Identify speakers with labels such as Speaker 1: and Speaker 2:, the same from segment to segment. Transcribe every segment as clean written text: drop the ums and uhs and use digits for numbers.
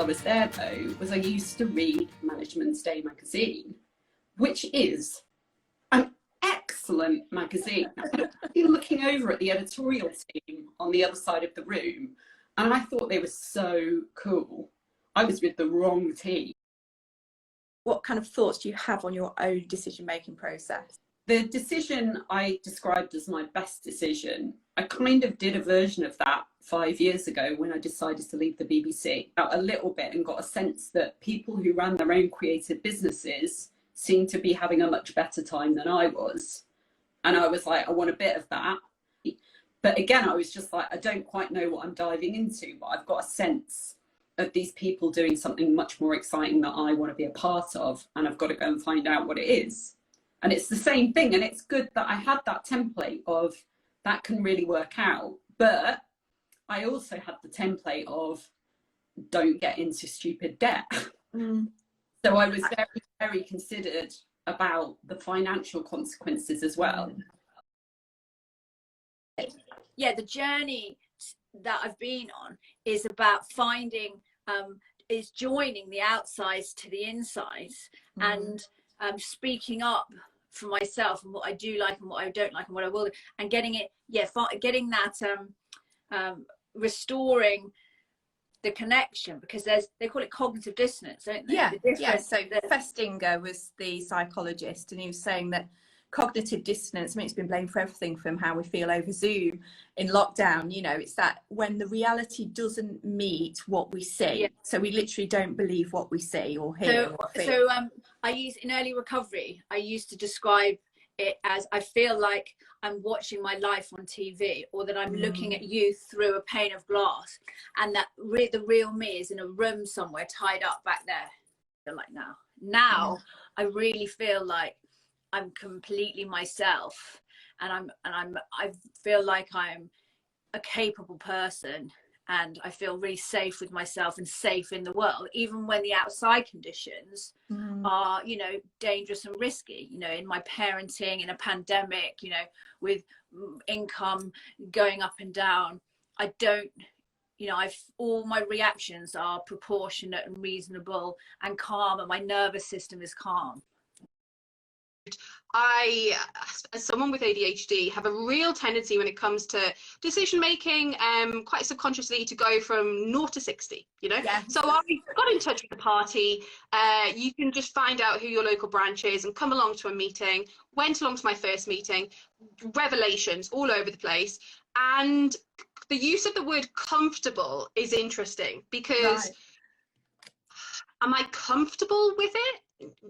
Speaker 1: was there though was I used to read Management's Day magazine, which is an excellent magazine. You're looking over at the editorial team on the other side of the room, and I thought they were so cool. I was with the wrong team.
Speaker 2: What kind of thoughts do you have on your own decision-making process?
Speaker 1: The decision I described as my best decision, I kind of did a version of that 5 years ago when I decided to leave the BBC out a little bit and got a sense that people who ran their own creative businesses seemed to be having a much better time than I was. And I was like, I want a bit of that. But again, I was just like, I don't quite know what I'm diving into, but I've got a sense of these people doing something much more exciting that I want to be a part of, and I've got to go and find out what it is. And it's the same thing, and it's good that I had that template of that can really work out, but I also had the template of don't get into stupid debt. So I was very, very considered about the financial consequences as well.
Speaker 3: Yeah, the journey that I've been on is about finding, is joining the outsides to the insides, and speaking up for myself and what I do like and what I don't like and what I will do, and getting it, getting that, restoring the connection, because they call it cognitive dissonance, don't they?
Speaker 2: Yeah. So Festinger was the psychologist, and he was saying that cognitive dissonance, I mean, it's been blamed for everything from how we feel over Zoom in lockdown, you know, it's that when the reality doesn't meet what we see, so we literally don't believe what we see or hear or feel.
Speaker 3: So I use, in early recovery, I used to describe it as, I feel like I'm watching my life on TV, or that I'm looking at you through a pane of glass, and that the real me is in a room somewhere tied up back there. Like now I really feel like I'm completely myself, and I feel like I'm a capable person, and I feel really safe with myself and safe in the world, even when the outside conditions are, you know, dangerous and risky, you know, in my parenting, in a pandemic, you know, with income going up and down. I don't, you know, all my reactions are proportionate and reasonable and calm, and my nervous system is calm.
Speaker 4: I, as someone with ADHD, have a real tendency when it comes to decision making, quite subconsciously, to go from 0 to 60, you know. So I got in touch with the party. You can just find out who your local branch is and come along to a meeting. Went along to my first meeting, revelations all over the place. And the use of the word comfortable is interesting, because am I comfortable with it?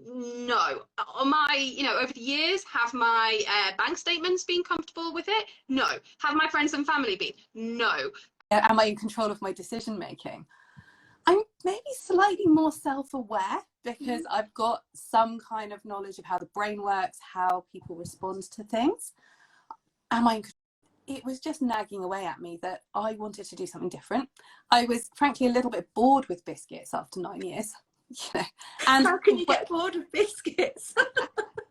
Speaker 4: No. Am I, you know, over the years, have my bank statements been comfortable with it? No. Have my friends and family been? No.
Speaker 5: Am I in control of my decision making? I'm maybe slightly more self-aware, because I've got some kind of knowledge of how the brain works, how people respond to things. It was just nagging away at me that I wanted to do something different. I was frankly a little bit bored with biscuits after 9 years. You know, and
Speaker 2: how can you get bored of biscuits?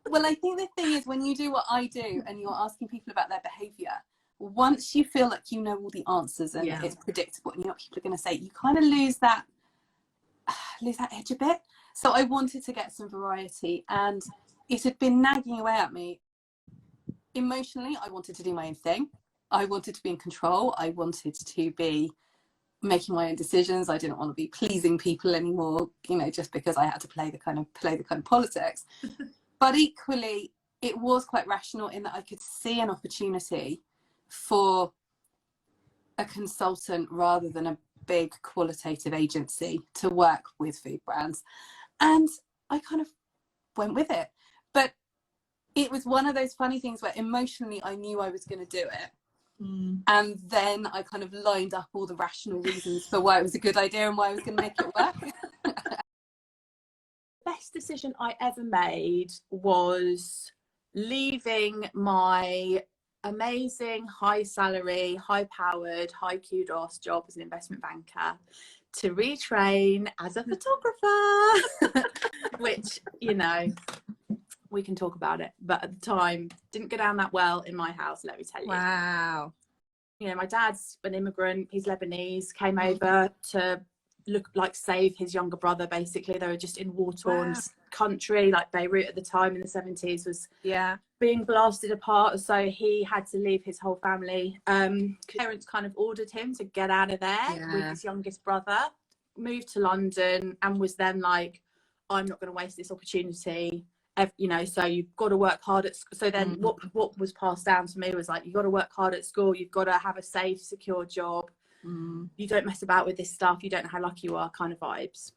Speaker 5: Well, I think the thing is, when you do what I do and you're asking people about their behaviour, once you feel like you know all the answers and it's predictable and you know what people are going to say, you kind of lose that edge a bit. So I wanted to get some variety, and it had been nagging away at me. Emotionally, I wanted to do my own thing. I wanted to be in control. I wanted to be making my own decisions. I didn't want to be pleasing people anymore, you know, just because I had to play the kind of politics. But equally, it was quite rational in that I could see an opportunity for a consultant rather than a big qualitative agency to work with food brands, and I kind of went with it. But it was one of those funny things where emotionally I knew I was going to do it. And then I kind of lined up all the rational reasons for why it was a good idea and why I was going to make it work.
Speaker 2: Best decision I ever made was leaving my amazing high salary, high powered, high kudos job as an investment banker to retrain as a photographer, which, you know, we can talk about it, but at the time didn't go down that well in my house, let me tell you.
Speaker 5: Wow.
Speaker 2: You know, my dad's an immigrant, he's Lebanese, came over to save his younger brother. Basically, they were just in war-torn country, like Beirut at the time in the 70s was being blasted apart, so he had to leave his whole family. Parents kind of ordered him to get out of there with his youngest brother, moved to London, and was then like, I'm not going to waste this opportunity, you know, so you've got to work hard at school. So then what was passed down to me was like, you've got to work hard at school, you've got to have a safe, secure job, you don't mess about with this stuff, you don't know how lucky you are, kind of vibes.